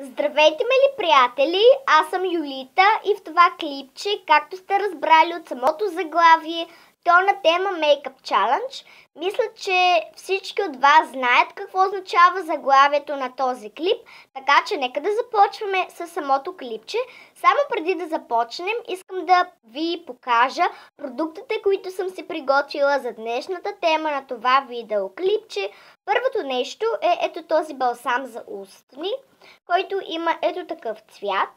Здравейте, мили приятели! Аз съм Юлита и в това клипче, както сте разбрали от самото заглавие, то на тема Makeup Challenge. Мисля, че всички от вас знаят какво означава заглавието на този клип, така че нека да започваме с самото клипче. Само преди да започнем, искам да ви покажа продуктите, които съм си приготвила за днешната тема на това видеоклипче. Първото нещо е ето този балсам за устни, който има ето такъв цвят.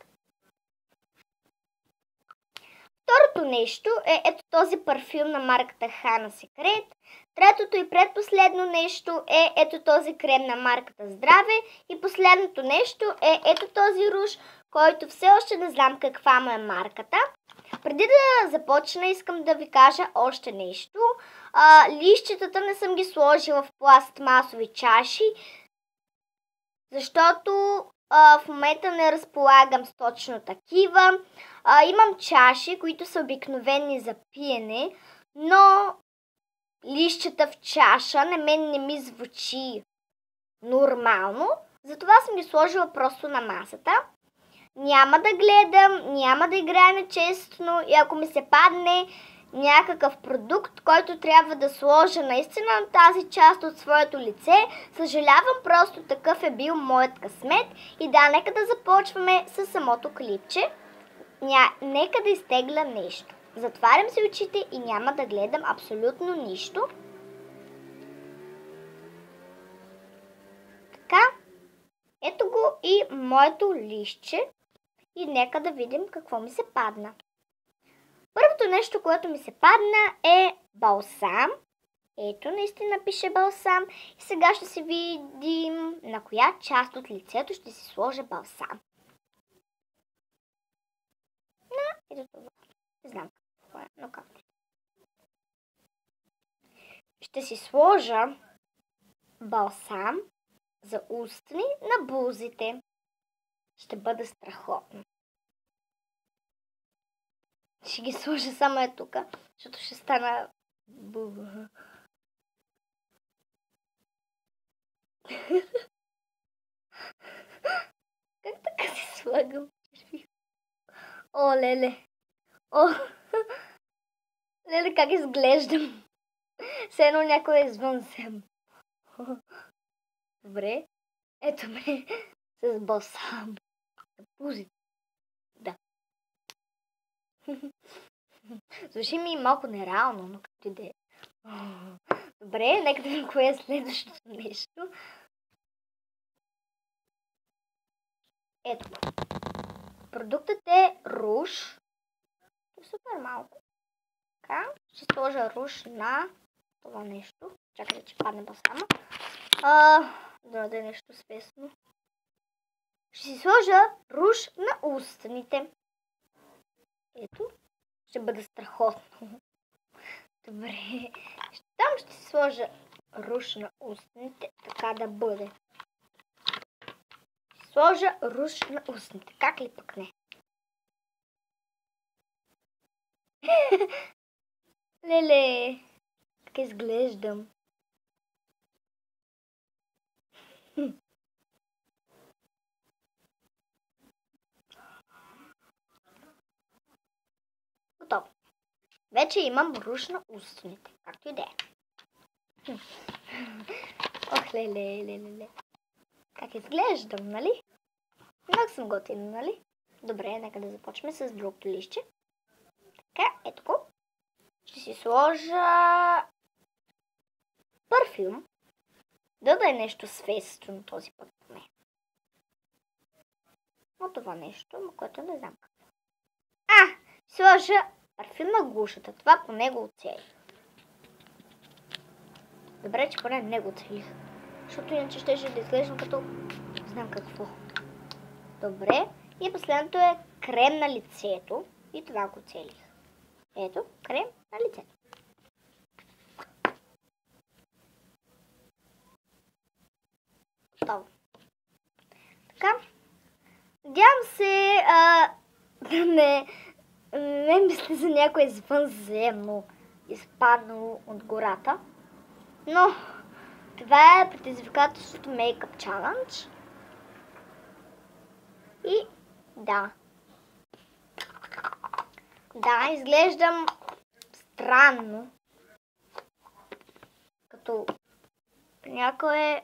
Второто нещо е ето този парфюм на марката Hana Secret. Третото и предпоследно нещо е ето този крем на марката Здраве. И последното нещо е ето този руж, който все още не знам каква му е марката. Преди да започна, искам да ви кажа още нещо. Листчетата не съм ги сложила в пластмасови чаши, защото в момента не разполагам с точно такива. Имам чаши, които са обикновени за пиене, но листчета в чаша на мен не ми звучи нормално. Затова съм ги сложила просто на масата. Няма да гледам, няма да играя нечестно и ако ми се падне някакъв продукт, който трябва да сложа наистина на тази част от своето лице, съжалявам, просто такъв е бил моят късмет. И да, нека да започваме с самото клипче. Нека да изтегля нещо. Затварям си очите и няма да гледам абсолютно нищо. Така, ето го и моето листче и нека да видим какво ми се падна. Първото нещо, което ми се падна е балсам. Ето, наистина пише балсам. И сега ще си видим на коя част от лицето ще си сложа балсам. Ето това. Не знам какво е, но както. Ще си сложа балсам за устни на бузите. Ще бъде страхотно. Ще ги сложа само е тук, защото ще стана буба. Как така си слагам? О, леле! О! Леле, как изглеждам! Все едно някой е извън съм. Добре. Ето ме с балсам. Пузите. Да. Звучи ми малко нереално, но както и да е. Добре, нека да видим кое е следващото нещо. Ето. Продуктът е руж. Е супер малко. Така, ще сложа руж на това нещо. Чакайте, че падне басама. Да е нещо свестно. Ще си сложа руж на устните. Ето. Ще бъде страхотно. Добре. Там ще си сложа руж на устните. Така да бъде. Ще сложа руж на устните. Как ли пък не? Леле. Как изглеждам. Готово. Вече имам руж на устните. Както и да е. Ох, леле. Как изглеждам, нали? Много съм готина, нали? Добре, нека да започнем с другото листче. Така, ето го. Ще си сложа парфюм. Да е нещо свестно този път. Не. Но това нещо, което не знам как. Сложа парфюм на гушата. Това по него оцелих. Добре, че поне не го оцелих. Защото иначе ще да изглеждам като не знам какво. Добре. И последното е крем на лицето. И това го оцелих. Ето, крем на лицето. Готово. Така. Надявам се да не мисля за някое извънземно изпаднало от гората. Но това е предизвикателството Makeup Challenge. Да. Да, изглеждам странно. Като някое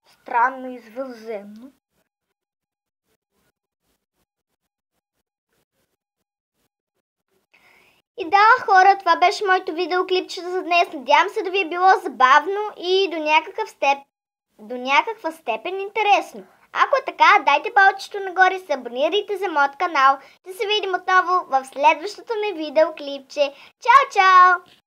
странно извънземно. И да, хора, това беше моето видеоклипче за днес. Надявам се да ви е било забавно и до някаква степен интересно. Ако е така, дайте палчето нагоре и се абонирайте за моят канал. Ще се видим отново в следващото ми видеоклипче. Чао, чао!